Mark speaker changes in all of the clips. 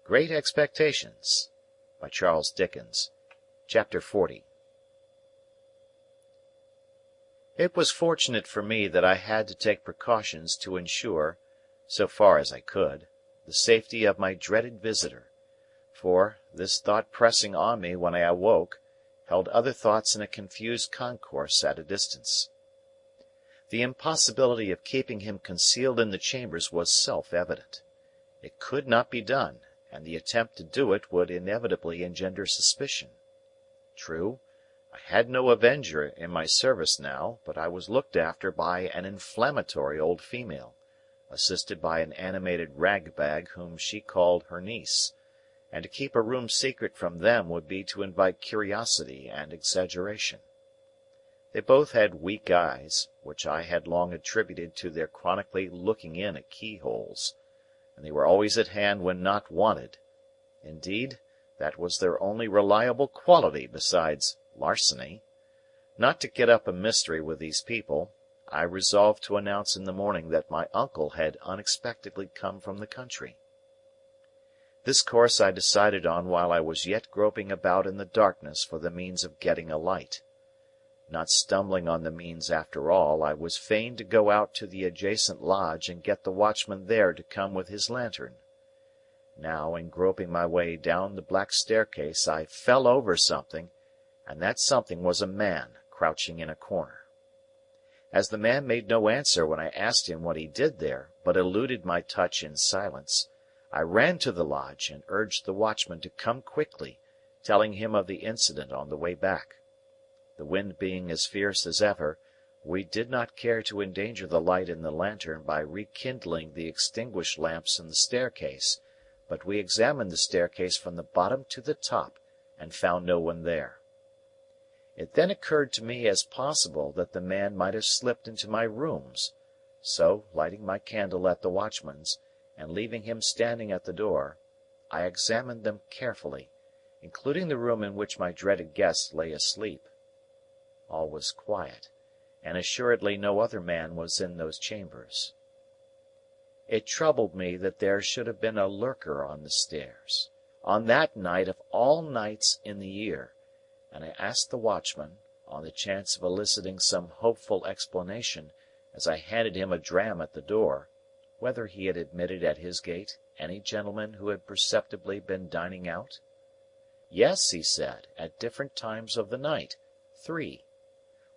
Speaker 1: Great Expectations by Charles Dickens. Chapter 40. It was fortunate for me that I had to take precautions to ensure, so far as I could, the safety of my dreaded visitor, for, this thought pressing on me when I awoke, held other thoughts in a confused concourse at a distance. The impossibility of keeping him concealed in the chambers was self-evident. It could not be done, and the attempt to do it would inevitably engender suspicion. True, I had no avenger in my service now, but I was looked after by an inflammatory old female, assisted by an animated rag-bag whom she called her niece, and to keep a room secret from them would be to invite curiosity and exaggeration. They both had weak eyes, which I had long attributed to their chronically looking in at keyholes, and they were always at hand when not wanted. Indeed, that was their only reliable quality besides larceny. Not to get up a mystery with these people, I resolved to announce in the morning that my uncle had unexpectedly come from the country. This course I decided on while I was yet groping about in the darkness for the means of getting a light. Not stumbling on the means after all, I was fain to go out to the adjacent lodge and get the watchman there to come with his lantern. Now, in groping my way down the black staircase, I fell over something, and that something was a man crouching in a corner. As the man made no answer when I asked him what he did there, but eluded my touch in silence, I ran to the lodge and urged the watchman to come quickly, telling him of the incident on the way back. The wind being as fierce as ever, we did not care to endanger the light in the lantern by rekindling the extinguished lamps in the staircase, but we examined the staircase from the bottom to the top, and found no one there. It then occurred to me as possible that the man might have slipped into my rooms, so, lighting my candle at the watchman's, and leaving him standing at the door, I examined them carefully, including the room in which my dreaded guest lay asleep. All was quiet, and assuredly no other man was in those chambers. It troubled me that there should have been a lurker on the stairs, on that night of all nights in the year, and I asked the watchman, on the chance of eliciting some hopeful explanation, as I handed him a dram at the door, whether he had admitted at his gate any gentlemen who had perceptibly been dining out. Yes, he said, at different times of the night, 3.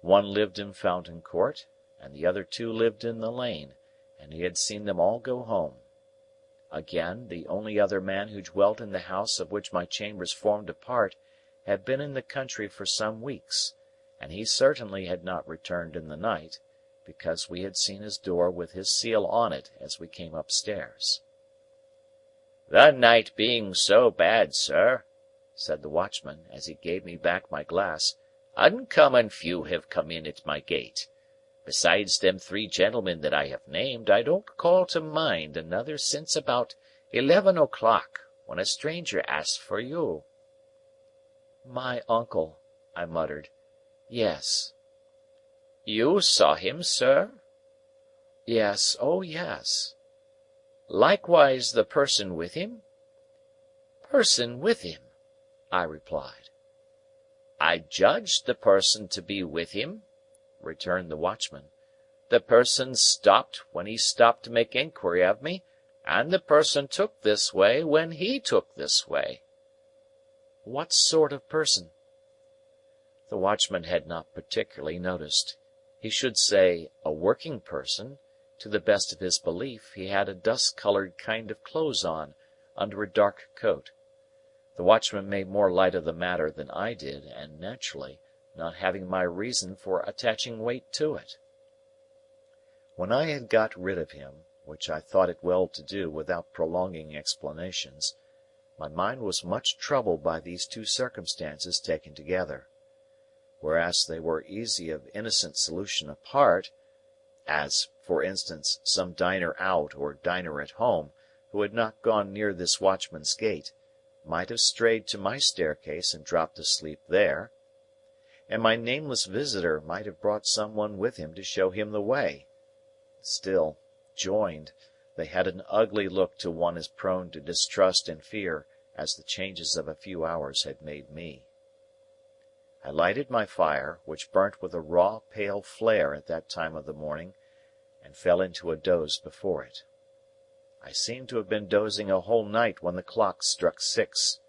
Speaker 1: One lived in Fountain Court, and the other 2 lived in the lane, and he had seen them all go home. Again, the only other man who dwelt in the house of which my chambers formed a part had been in the country for some weeks, and he certainly had not returned in the night, because we had seen his door with his seal on it as we came upstairs. "The night being so bad, sir," said the watchman, as he gave me back my glass, "uncommon few have come in at my gate. Besides them 3 gentlemen that I have named, I don't call to mind another since about 11 o'clock, when a stranger asked for you." "My uncle," I muttered. "Yes." "You saw him, sir?" "Yes, oh yes." "Likewise the person with him?" "Person with him," I replied. "I judged the person to be with him," returned the watchman. "The person stopped when he stopped to make inquiry of me, and the person took this way when he took this way." "What sort of person?" The watchman had not particularly noticed. He should say, a working person. To the best of his belief, he had a dust-coloured kind of clothes on, under a dark coat. The watchman made more light of the matter than I did, and naturally, not having my reason for attaching weight to it. When I had got rid of him, which I thought it well to do without prolonging explanations, my mind was much troubled by these 2 circumstances taken together. Whereas they were easy of innocent solution apart, as, for instance, some diner out or diner at home, who had not gone near this watchman's gate, might have strayed to my staircase and dropped asleep there, and my nameless visitor might have brought some one with him to show him the way. Still, joined, They had an ugly look to one as prone to distrust and fear as the changes of a few hours had made me. I lighted my fire, which burnt with a raw, pale flare at that time of the morning, and fell into a doze before it. I seemed to have been dozing a whole night when the clock struck 6.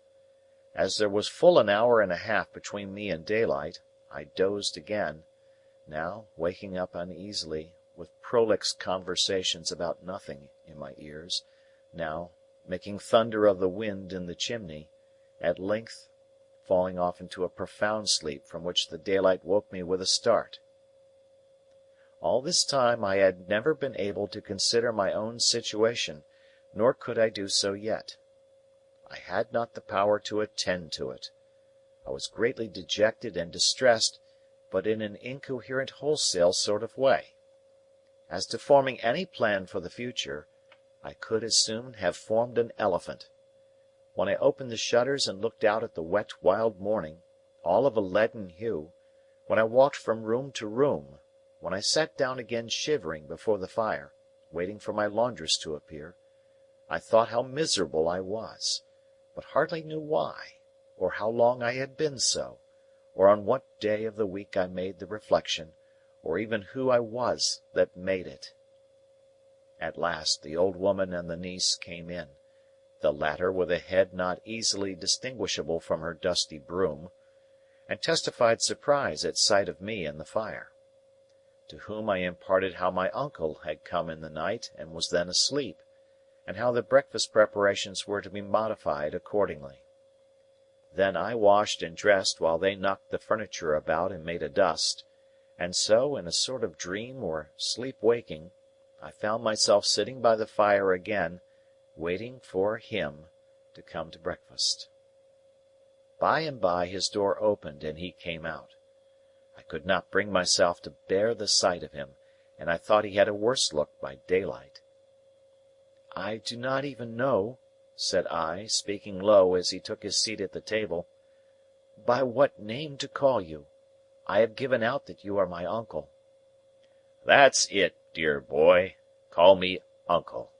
Speaker 1: As there was full an hour and a half between me and daylight, I dozed again, now waking up uneasily, with prolix conversations about nothing in my ears, now making thunder of the wind in the chimney, at length falling off into a profound sleep from which the daylight woke me with a start. All this time I had never been able to consider my own situation, nor could I do so yet. I had not the power to attend to it. I was greatly dejected and distressed, but in an incoherent wholesale sort of way. As to forming any plan for the future, I could as soon have formed an elephant. When I opened the shutters and looked out at the wet wild morning, all of a leaden hue, when I walked from room to room, when I sat down again shivering before the fire, waiting for my laundress to appear, I thought how miserable I was, but hardly knew why, or how long I had been so, or on what day of the week I made the reflection, or even who I was that made it. At last the old woman and the niece came in, the latter with a head not easily distinguishable from her dusty broom, and testified surprise at sight of me and the fire. To whom I imparted how my uncle had come in the night and was then asleep, and how the breakfast preparations were to be modified accordingly. Then I washed and dressed while they knocked the furniture about and made a dust, and so, in a sort of dream or sleep-waking, I found myself sitting by the fire again, waiting for him to come to breakfast. By and by his door opened and he came out. I could not bring myself to bear the sight of him, and I thought he had a worse look by daylight. "I do not even know," said I, speaking low as he took his seat at the table, "by what name to call you. I have given out that you are my uncle." "That's it, dear boy. Call me uncle."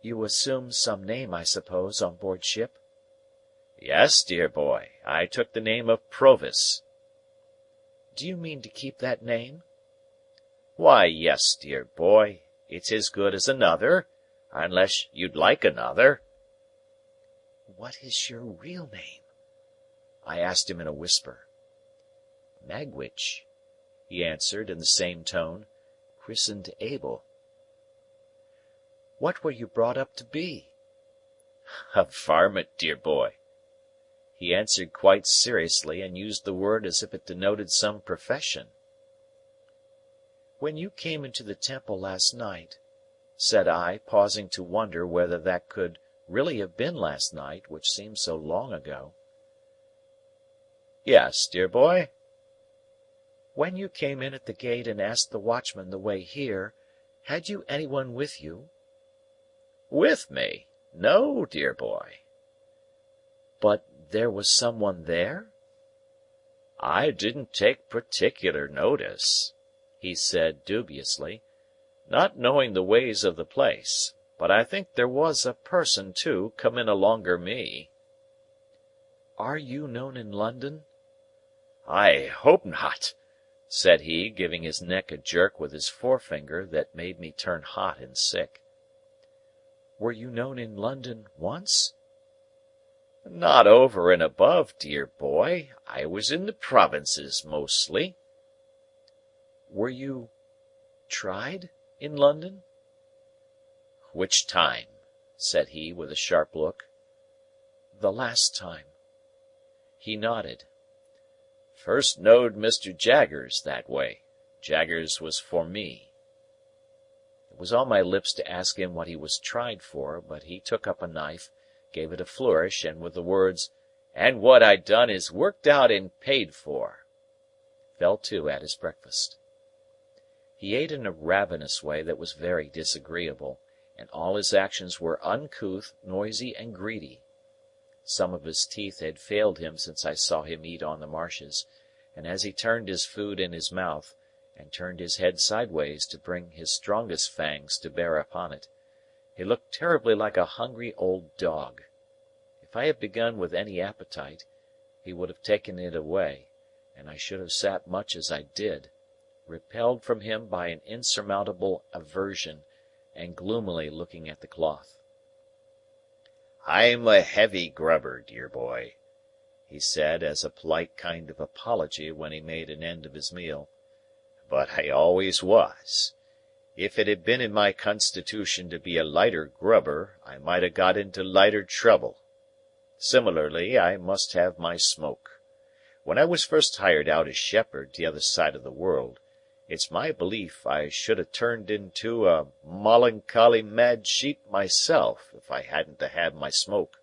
Speaker 1: "You assumed some name, I suppose, on board ship?" "Yes, dear boy. I took the name of Provis." "Do you mean to keep that name?" "Why, yes, dear boy. It's as good as another, unless you'd like another." "What is your real name?" I asked him in a whisper. "Magwitch," he answered in the same tone, "christened Abel." "What were you brought up to be?" "A varmint, dear boy." He answered quite seriously, and used the word as if it denoted some profession. "When you came into the temple last night," said I, pausing to wonder whether that could really have been last night, which seemed so long ago. "Yes, dear boy." "When you came in at the gate and asked the watchman the way here, had you anyone with you?" "With me? No, dear boy." "But there was someone there?" "I didn't take particular notice," he said dubiously, "not knowing the ways of the place, but I think there was a person, too, come in alonger me." "Are you known in London?" "I hope not," said he, giving his neck a jerk with his forefinger that made me turn hot and sick. "Were you known in London once?" "Not over and above, dear boy. I was in the provinces mostly." "Were you tried in London?" "Which time?" said he, with a sharp look. "The last time." He nodded. "First knowed Mr. Jaggers that way. Jaggers was for me." It was on my lips to ask him what he was tried for, but he took up a knife, gave it a flourish, and with the words, "And what I done is worked out and paid for," fell to at his breakfast. He ate in a ravenous way that was very disagreeable, and all his actions were uncouth, noisy, and greedy. Some of his teeth had failed him since I saw him eat on the marshes, and as he turned his food in his mouth, and turned his head sideways to bring his strongest fangs to bear upon it. He looked terribly like a hungry old dog. If I had begun with any appetite, he would have taken it away, and I should have sat much as I did, repelled from him by an insurmountable aversion, and gloomily looking at the cloth. "I'm a heavy grubber, dear boy," he said, as a polite kind of apology when he made an end of his meal, "but I always was. If it had been in my constitution to be a lighter grubber, I might have got into lighter trouble. Similarly, I must have my smoke. When I was first hired out as shepherd the other side of the world, it's my belief I should have turned into a molloncolly mad sheep myself if I hadn't had my smoke."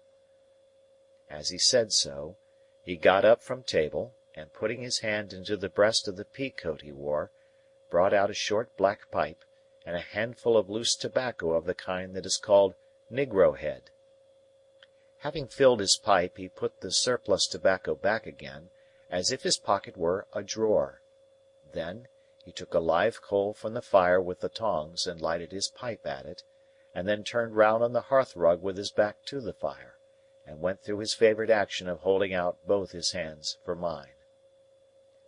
Speaker 1: As he said so, he got up from table, and putting his hand into the breast of the pea coat he wore, brought out a short black pipe, and a handful of loose tobacco of the kind that is called negro head. Having filled his pipe, he put the surplus tobacco back again, as if his pocket were a drawer. Then, he took a live coal from the fire with the tongs and lighted his pipe at it, and then turned round on the hearth-rug with his back to the fire, and went through his favourite action of holding out both his hands for mine.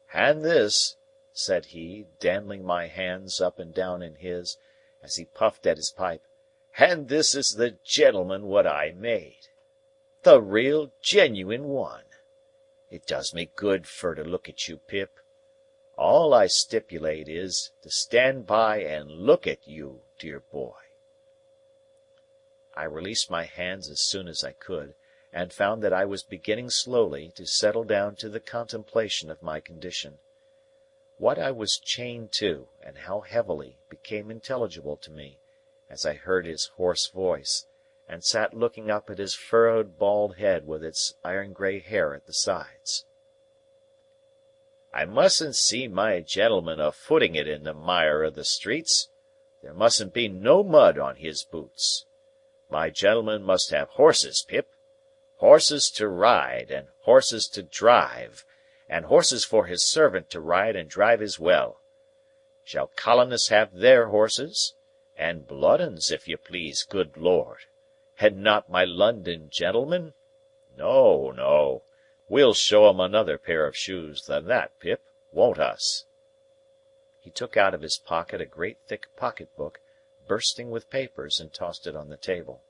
Speaker 1: "Hand this," said he, dandling my hands up and down in his, as he puffed at his pipe, "hand this is the gentleman what I made. The real, genuine one. It does me good fur to look at you, Pip. All I stipulate is, to stand by and look at you, dear boy." I released my hands as soon as I could, and found that I was beginning slowly to settle down to the contemplation of my condition. What I was chained to, and how heavily, became intelligible to me, as I heard his hoarse voice, and sat looking up at his furrowed bald head with its iron-grey hair at the sides. "I mustn't see my gentleman a-footing it in the mire of the streets. There mustn't be no mud on his boots. My gentleman must have horses, Pip. Horses to ride, and horses to drive, and horses for his servant to ride and drive as well. Shall colonists have their horses? And blood uns, if you please, good Lord. And not my London gentlemen? No, no. We'll show 'em another pair of shoes than that, Pip, won't us?" He took out of his pocket a great thick pocket-book, bursting with papers, and tossed it on the table.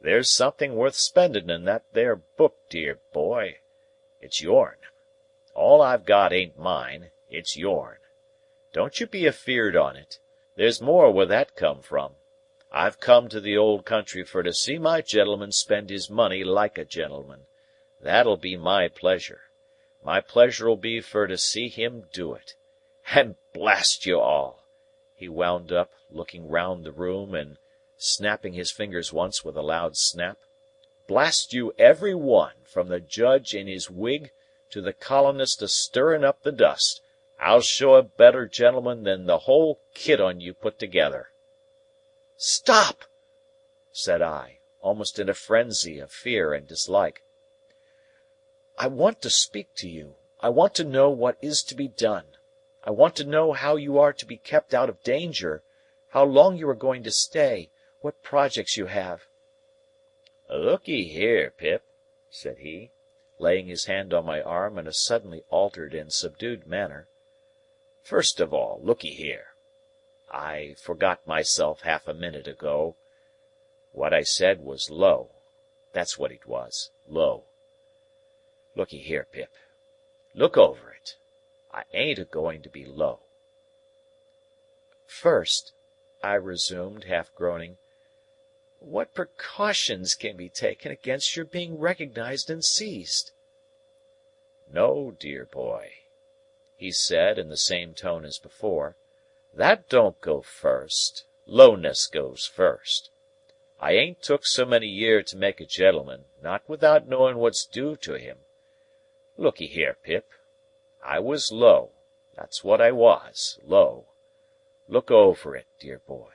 Speaker 1: "There's something worth spending in that there book, dear boy. It's yourn. All I've got ain't mine, it's yourn. Don't you be afeard on it. There's more where that come from. I've come to the old country for to see my gentleman spend his money like a gentleman. That'll be my pleasure. My pleasure'll be for to see him do it. And blast you all!" he wound up, looking round the room, and snapping his fingers once with a loud snap. "Blast you every one, from the judge in his wig to the colonist a-stirring up the dust. I'll show a better gentleman than the whole kit on you put together." "Stop!" said I, almost in a frenzy of fear and dislike. "I want to speak to you. I want to know what is to be done. I want to know how you are to be kept out of danger, how long you are going to stay, what projects you have." "Look'ee here, Pip," said he, laying his hand on my arm in a suddenly altered and subdued manner. "First of all, look'ee here. I forgot myself half a minute ago. What I said was low. That's what it was, low. Look'ee here, Pip. Look over it. I ain't a-going to be low." "First," I resumed, half groaning, "what precautions can be taken against your being recognized and seized?" "No, dear boy," he said in the same tone as before, "that don't go first. Lowness goes first. I ain't took so many year to make a gentleman, not without knowing what's due to him. Look'ee here, Pip. I was low. That's what I was, low. Look over it, dear boy."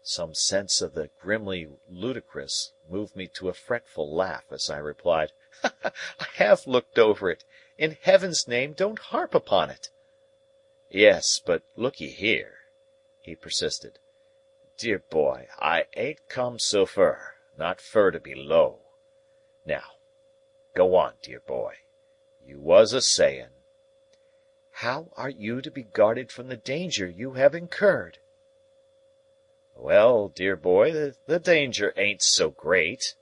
Speaker 1: Some sense of the grimly ludicrous moved me to a fretful laugh as I replied, "I have looked over it. In Heaven's name, don't harp upon it." Yes, but look'ee here," he persisted. "Dear boy, I ain't come so fur, not fur to be low. Now, go on, dear boy. You was a sayin'." "How are you to be guarded from the danger you have incurred?" "Well, dear boy, the danger ain't so great.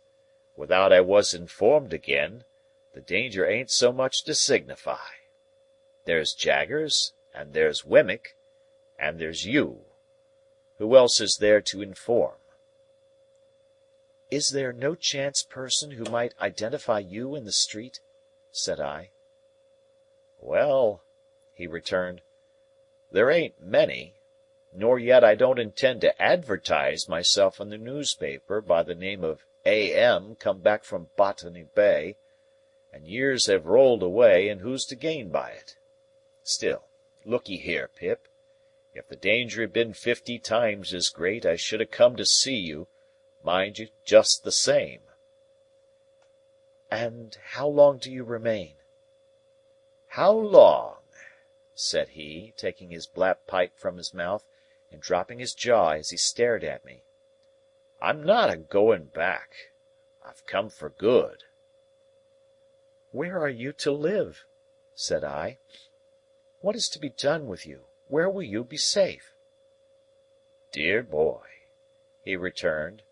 Speaker 1: Without I was informed agin, the danger ain't so much to signify. There's Jaggers, and there's Wemmick, and there's you. Who else is there to inform?"
Speaker 2: "Is there no chance person who might identify you in the street?" said I.
Speaker 1: "Well," he returned, "there ain't many. Nor yet I don't intend to advertise myself in the newspaper by the name of A.M. come back from Botany Bay, and years have rolled away, and who's to gain by it? Still, look'ee here, Pip. If the danger had been 50 times as great, I should have come to see you, mind you, just the same."
Speaker 2: "And how long do you remain?"
Speaker 1: "How long?" said he, taking his black pipe from his mouth, and dropping his jaw as he stared at me. "I'm not a going back. I've come for good."
Speaker 2: "Where are you to live?" said I. "What is to be done with you? Where will you be safe?"
Speaker 1: "Dear boy," he returned,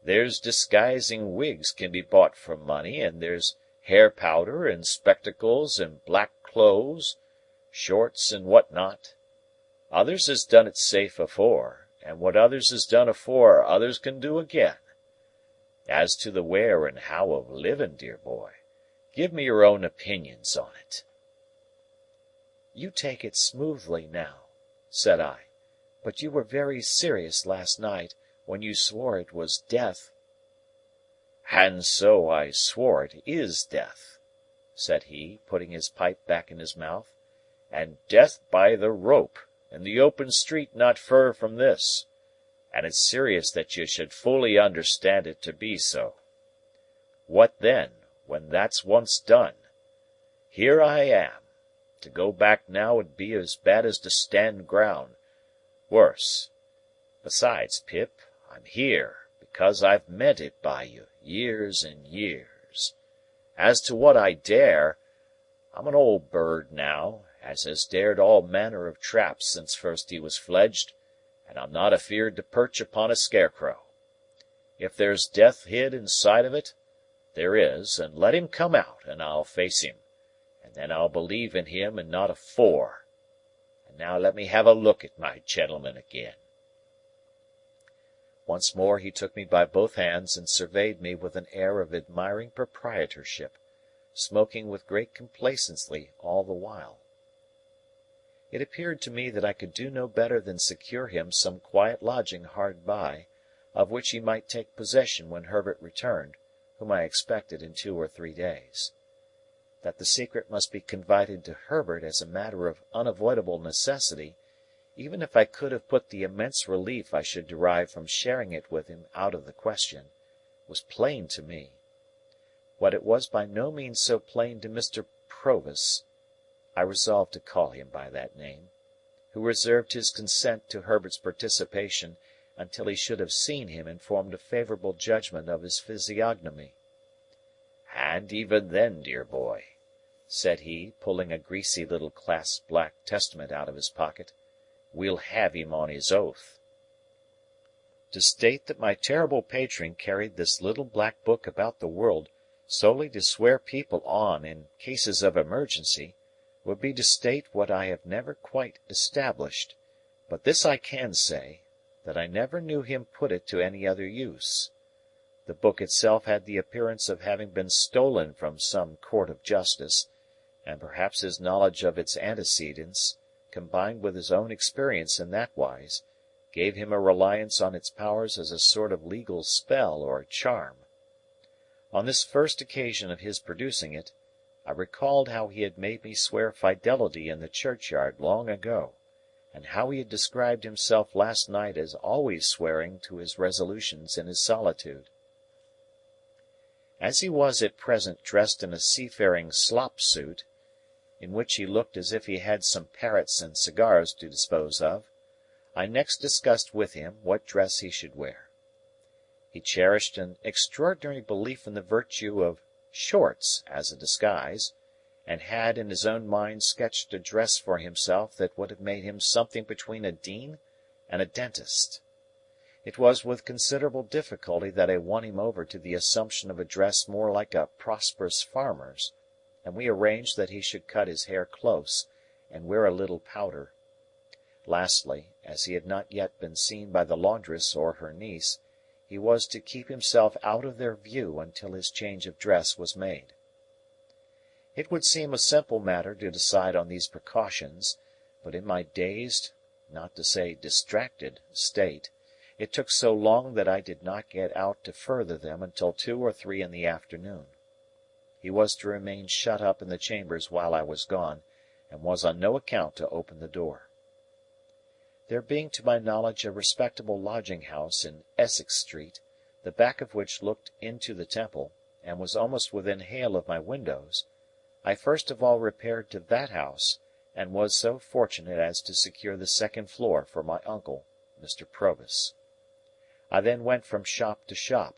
Speaker 1: "there's disguising wigs can be bought for money, and there's hair powder, and spectacles, and black clothes, shorts, and what not. Others has done it safe afore, and what others has done afore others can do again. As to the where and how of living, dear boy, give me your own opinions on it."
Speaker 2: "You take it smoothly now," said I, "but you were very serious last night, when you swore it was death."
Speaker 1: "And so I swore it is death," said he, putting his pipe back in his mouth, "and death by the rope, in the open street not fur from this, and it's serious that you should fully understand it to be so. What then, when that's once done? Here I am. To go back now would be as bad as to stand ground. Worse. Besides, Pip, I'm here, because I've meant it by you, years and years. As to what I dare, I'm an old bird now, as has dared all manner of traps since first he was fledged, and I'm not afeard to perch upon a scarecrow. If there's death hid inside of it, there is, and let him come out, and I'll face him, and then I'll believe in him and not afore. And now let me have a look at my gentleman again."
Speaker 2: Once more he took me by both hands and surveyed me with an air of admiring proprietorship, smoking with great complacency all the while. It appeared to me that I could do no better than secure him some quiet lodging hard by, of which he might take possession when Herbert returned, whom I expected in 2 or 3 days. That the secret must be confided to Herbert as a matter of unavoidable necessity, even if I could have put the immense relief I should derive from sharing it with him out of the question, was plain to me. What it was by no means so plain to Mr. Provis (I resolved to call him by that name), who reserved his consent to Herbert's participation until he should have seen him and formed a favourable judgment of his physiognomy.
Speaker 1: "And even then, dear boy," said he, pulling a greasy little clasped black Testament out of his pocket, "we'll have him on his oath." To state that my terrible patron carried this little black book about the world solely to swear people on in cases of emergency, would be to state what I have never quite established; but this I can say, that I never knew him put it to any other use. The book itself had the appearance of having been stolen from some court of justice, and perhaps his knowledge of its antecedents, combined with his own experience in that wise, gave him a reliance on its powers as a sort of legal spell or charm. On this first occasion of his producing it, I recalled how he had made me swear fidelity in the churchyard long ago, and how he had described himself last night as always swearing to his resolutions in his solitude. As he was at present dressed in a seafaring slop suit, in which he looked as if he had some parrots and cigars to dispose of, I next discussed with him what dress he should wear. He cherished an extraordinary belief in the virtue of shorts as a disguise, and had in his own mind sketched a dress for himself that would have made him something between a dean and a dentist. It was with considerable difficulty that I won him over to the assumption of a dress more like a prosperous farmer's, and we arranged that he should cut his hair close, and wear a little powder. Lastly, as he had not yet been seen by the laundress or her niece, he was to keep himself out of their view until his change of dress was made. It would seem a simple matter to decide on these precautions, but in my dazed, not to say distracted, state, it took so long that I did not get out to further them until 2 or 3 in the afternoon. He was to remain shut up in the chambers while I was gone, and was on no account to open the door. There being to my knowledge a respectable lodging-house in Essex Street, the back of which looked into the Temple, and was almost within hail of my windows, I first of all repaired to that house, and was so fortunate as to secure the second floor for my uncle, Mr. Provis. I then went from shop to shop,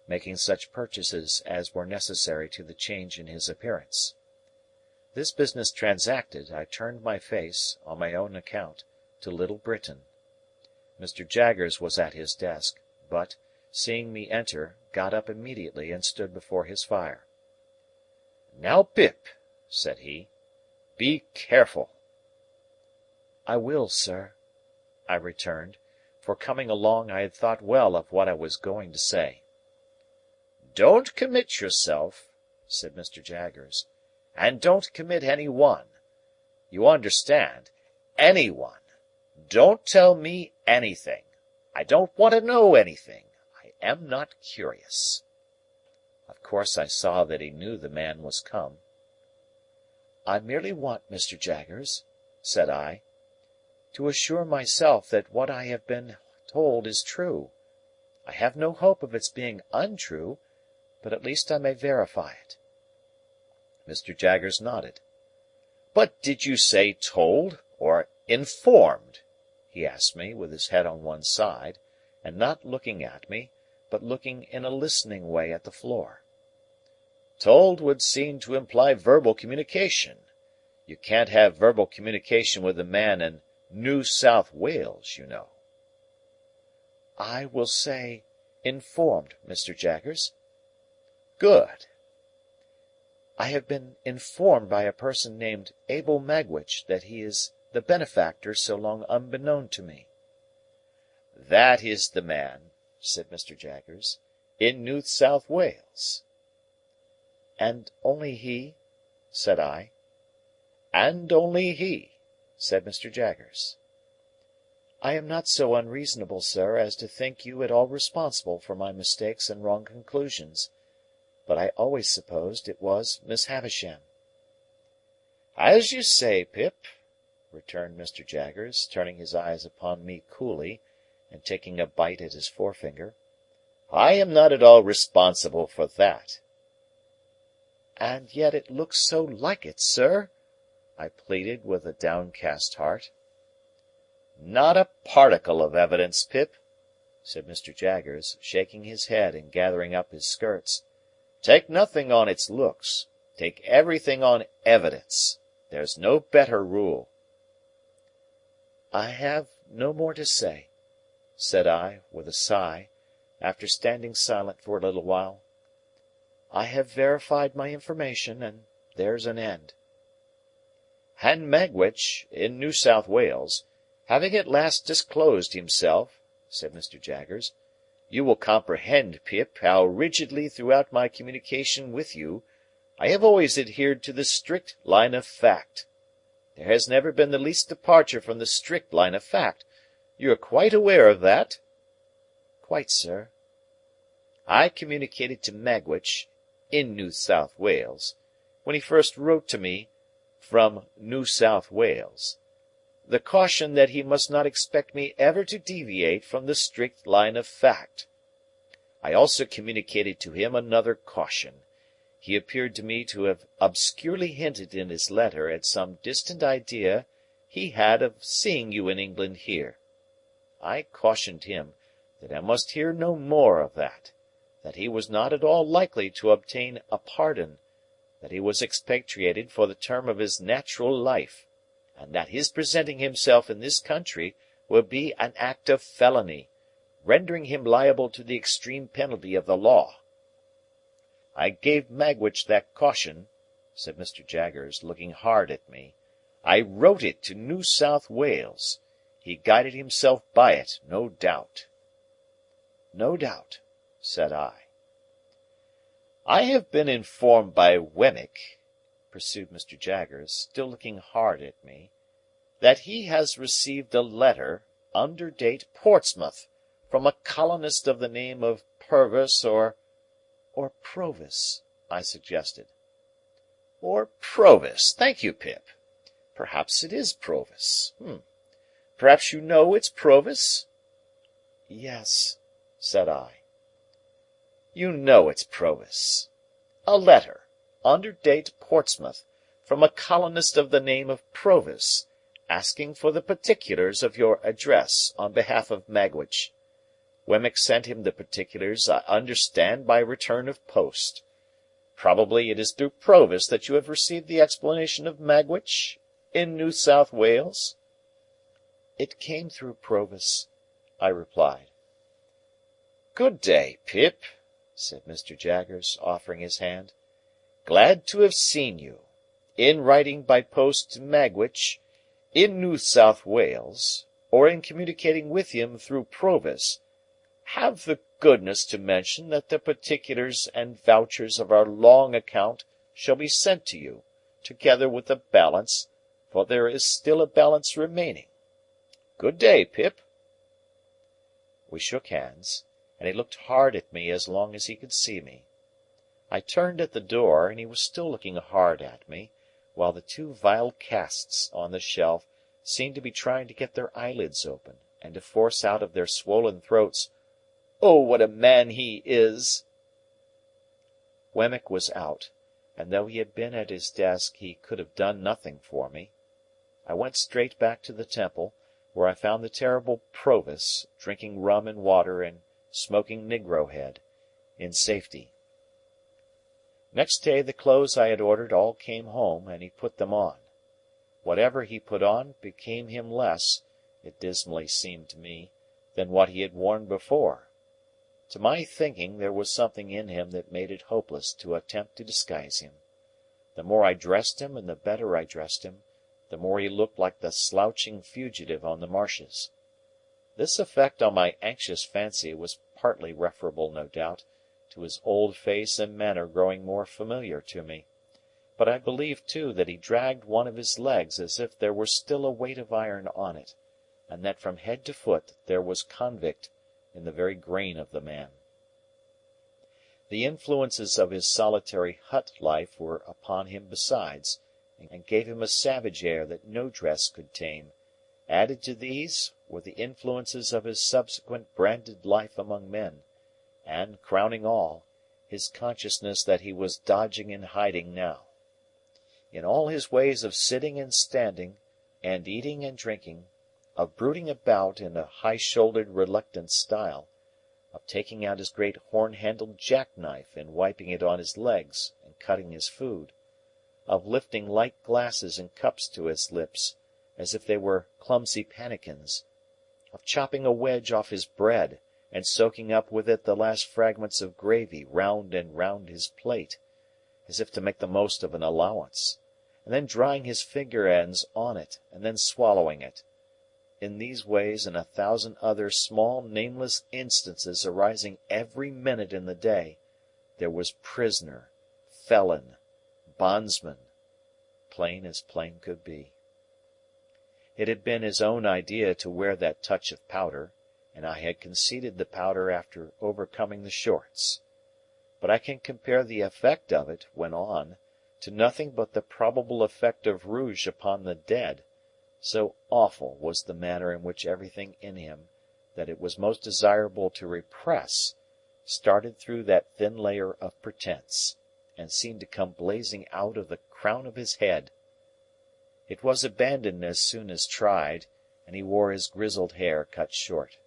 Speaker 1: making such purchases as were necessary to the change in his appearance. This business transacted, I turned my face, on my own account, to Little Britain. Mr. Jaggers was at his desk, but, seeing me enter, got up immediately and stood before his fire. "Now, Pip," said he, "be careful." "I will, sir," I returned, for coming along I had thought well of what I was going to say. "Don't commit yourself," said Mr. Jaggers, "and don't commit any one. You understand, any one. Don't tell me anything. I don't want to know anything. I am not curious." Of course I saw that he knew the man was come. "I merely want, Mr. Jaggers," said I, "to assure myself that what I have been told is true. I have no hope of its being untrue, but at least I may verify it." Mr. Jaggers nodded. "But did you say told, or informed?" he asked me, with his head on one side, and not looking at me, but looking in a listening way at the floor. "Told would seem to imply verbal communication. You can't have verbal communication with a man in New South Wales, you know." "I will say informed, Mr. Jaggers." "Good." "I have been informed by a person named Abel Magwitch that he is the benefactor so long unbeknown to me." "That is the man," said Mr. Jaggers, "in New South Wales." "And only he?" said I. "And only he," said Mr. Jaggers. "I am not so unreasonable, sir, as to think you at all responsible for my mistakes and wrong conclusions, but I always supposed it was Miss Havisham." "As you say, Pip," returned Mr. Jaggers, turning his eyes upon me coolly, and taking a bite at his forefinger, "I am not at all responsible for that." "And yet it looks so like it, sir," I pleaded with a downcast heart. "Not a particle of evidence, Pip," said Mr. Jaggers, shaking his head and gathering up his skirts. "Take nothing on its looks. Take everything on evidence. There's no better rule." "I have no more to say," said I, with a sigh, after standing silent for a little while. "I have verified my information, and there's an end." "And Magwitch, in New South Wales, having at last disclosed himself," said Mr. Jaggers, "you will comprehend, Pip, how rigidly throughout my communication with you I have always adhered to the strict line of fact. There has never been the least departure from the strict line of fact. You are quite aware of that?" "Quite, sir." "I communicated to Magwitch, in New South Wales, when he first wrote to me from New South Wales, the caution that he must not expect me ever to deviate from the strict line of fact. I also communicated to him another caution. he appeared to me to have obscurely hinted in his letter at some distant idea he had of seeing you in England here. I cautioned him that I must hear no more of that he was not at all likely to obtain a pardon, that he was expatriated for the term of his natural life, and that his presenting himself in this country would be an act of felony, rendering him liable to the extreme penalty of the law. I gave Magwitch that caution," said Mr. Jaggers, looking hard at me. "I wrote it to New South Wales. He guided himself by it, no doubt." "No doubt," said I. "I have been informed by Wemmick," pursued Mr. Jaggers, still looking hard at me, "that he has received a letter, under date Portsmouth, from a colonist of the name of Purvis or Provis," I suggested. "Or Provis. Thank you, Pip. Perhaps it is Provis. Perhaps you know it's Provis?" "Yes," said I. "You know it's Provis. A letter, under date Portsmouth, from a colonist of the name of Provis, asking for the particulars of your address on behalf of Magwitch. Wemmick sent him the particulars, I understand, by return of post. Probably it is through Provis that you have received the explanation of Magwitch, in New South Wales?" "It came through Provis," I replied. "Good day, Pip," said Mr. Jaggers, offering his hand. "Glad to have seen you. In writing by post to Magwitch, in New South Wales, or in communicating with him through Provis, have the goodness to mention that the particulars and vouchers of our long account shall be sent to you, together with the balance, for there is still a balance remaining. Good day, Pip." We shook hands, and he looked hard at me as long as he could see me. I turned at the door, and he was still looking hard at me, while the two vile casts on the shelf seemed to be trying to get their eyelids open, and to force out of their swollen throats, "Oh, what a man he is!" Wemmick was out, and though he had been at his desk, he could have done nothing for me. I went straight back to the Temple, where I found the terrible Provis, drinking rum and water and smoking negro head, in safety. Next day the clothes I had ordered all came home, and he put them on. Whatever he put on became him less, it dismally seemed to me, than what he had worn before. To my thinking, there was something in him that made it hopeless to attempt to disguise him. The more I dressed him and the better I dressed him, the more he looked like the slouching fugitive on the marshes. This effect on my anxious fancy was partly referable, no doubt, to his old face and manner growing more familiar to me, but I believe too that he dragged one of his legs as if there were still a weight of iron on it, and that from head to foot there was convict in the very grain of the man. The influences of his solitary hut life were upon him besides, and gave him a savage air that no dress could tame. Added to these were the influences of his subsequent branded life among men, and, crowning all, his consciousness that he was dodging and hiding now. In all his ways of sitting and standing, and eating and drinking, of brooding about in a high-shouldered reluctant style, of taking out his great horn-handled jack-knife and wiping it on his legs and cutting his food, of lifting light glasses and cups to his lips, as if they were clumsy pannikins, of chopping a wedge off his bread, and soaking up with it the last fragments of gravy round and round his plate, as if to make the most of an allowance, and then drying his finger ends on it, and then swallowing it. In these ways and a thousand other small nameless instances arising every minute in the day, there was prisoner, felon, bondsman, plain as plain could be. It had been his own idea to wear that touch of powder, and I had conceded the powder after overcoming the shorts. But I can compare the effect of it, when on, to nothing but the probable effect of rouge upon the dead, so awful was the manner in which everything in him, that it was most desirable to repress, started through that thin layer of pretence, and seemed to come blazing out of the crown of his head. It was abandoned as soon as tried, and he wore his grizzled hair cut short.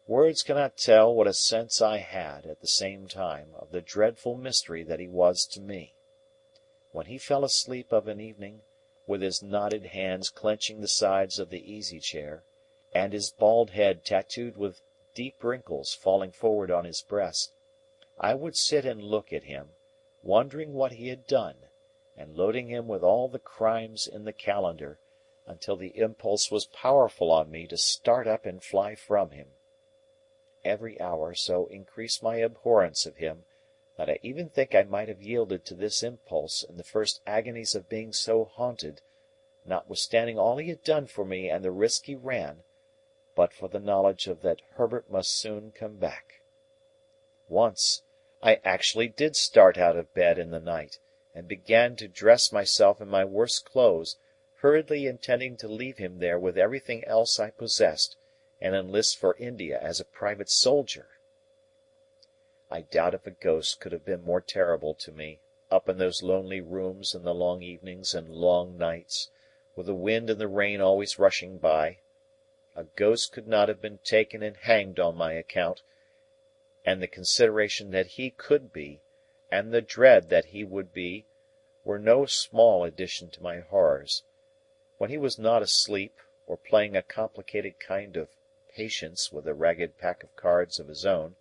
Speaker 1: Words cannot tell what a sense I had, at the same time, of the dreadful mystery that he was to me. When he fell asleep of an evening, with his knotted hands clenching the sides of the easy-chair, and his bald head tattooed with deep wrinkles falling forward on his breast, I would sit and look at him, wondering what he had done, and loading him with all the crimes in the calendar, until the impulse was powerful on me to start up and fly from him. Every hour so increased my abhorrence of him, that I even think I might have yielded to this impulse in the first agonies of being so haunted, notwithstanding all he had done for me and the risk he ran, but for the knowledge of that Herbert must soon come back. Once, I actually did start out of bed in the night, and began to dress myself in my worst clothes, hurriedly intending to leave him there with everything else I possessed, and enlist for India as a private soldier. I doubt if a ghost could have been more terrible to me, up in those lonely rooms in the long evenings and long nights, with the wind and the rain always rushing by. A ghost could not have been taken and hanged on my account, and the consideration that he could be, and the dread that he would be, were no small addition to my horrors. When he was not asleep, or playing a complicated kind of patience with a ragged pack of cards of his own,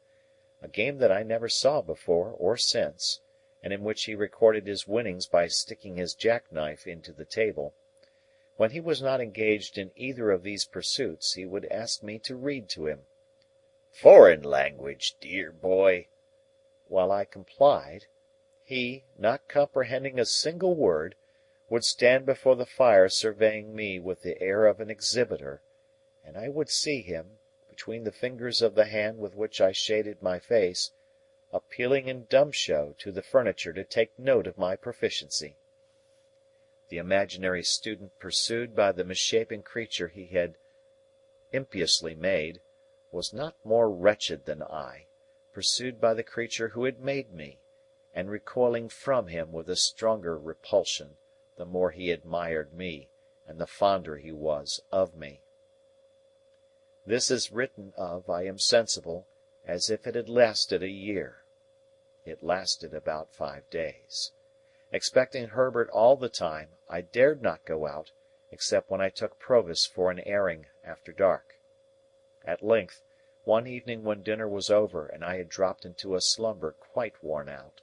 Speaker 1: a game that I never saw before or since, and in which he recorded his winnings by sticking his jackknife into the table, when he was not engaged in either of these pursuits, he would ask me to read to him. "Foreign language, dear boy." While I complied, he, not comprehending a single word, would stand before the fire surveying me with the air of an exhibitor, and I would see him, between the fingers of the hand with which I shaded my face, appealing in dumb show to the furniture to take note of my proficiency. The imaginary student pursued by the misshapen creature he had impiously made, was not more wretched than I, pursued by the creature who had made me, and recoiling from him with a stronger repulsion, the more he admired me, and the fonder he was of me. This is written of, I am sensible, as if it had lasted a year. It lasted about 5 days. Expecting Herbert all the time, I dared not go out, except when I took Provis for an airing after dark. At length, one evening when dinner was over and I had dropped into a slumber quite worn out,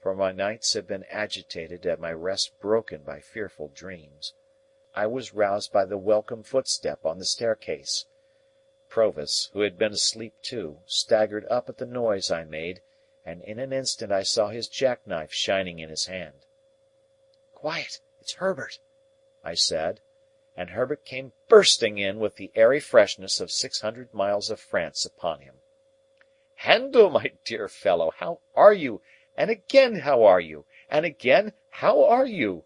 Speaker 1: for my nights had been agitated and my rest broken by fearful dreams, I was roused by the welcome footstep on the staircase. Provis, who had been asleep too, staggered up at the noise I made, and in an instant I saw his jackknife shining in his hand. "Quiet! It's Herbert," I said, and Herbert came bursting in with the airy freshness of 600 miles of France upon him. "Handel, my dear fellow, how are you? And again how are you? And again how are you?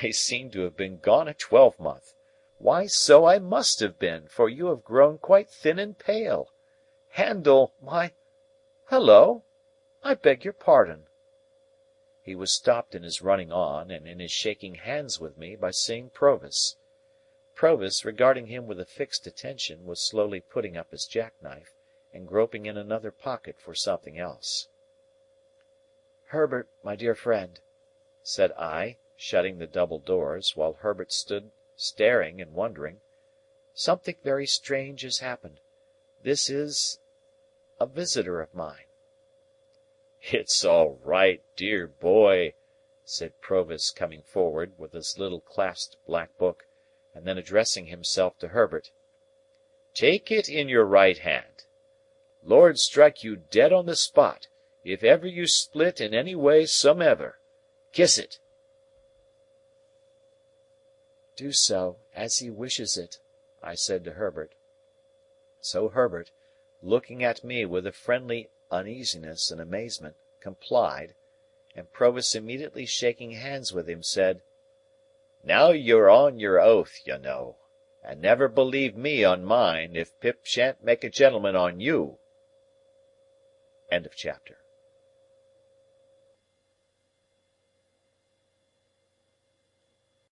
Speaker 1: I seem to have been gone a twelvemonth. Why, so I must have been, for you have grown quite thin and pale. Handel, my... Halloa! I beg your pardon." He was stopped in his running on, and in his shaking hands with me, by seeing Provis. Provis, regarding him with a fixed attention, was slowly putting up his jackknife, and groping in another pocket for something else. "Herbert, my dear friend," said I, shutting the double doors, while Herbert stood staring and wondering, "something very strange has happened. This is a visitor of mine." "It's all right, dear boy," said Provis, coming forward, with his little clasped black book, and then addressing himself to Herbert. "Take it in your right hand. Lord strike you dead on the spot, if ever you split in any way somever. Kiss it." "Do so, as he wishes it," I said to Herbert. So Herbert, looking at me with a friendly uneasiness and amazement, complied, and Provis immediately shaking hands with him, said, "Now you're on your oath, you know, and never believe me on mine, if Pip shan't make a gentleman on you." Chapter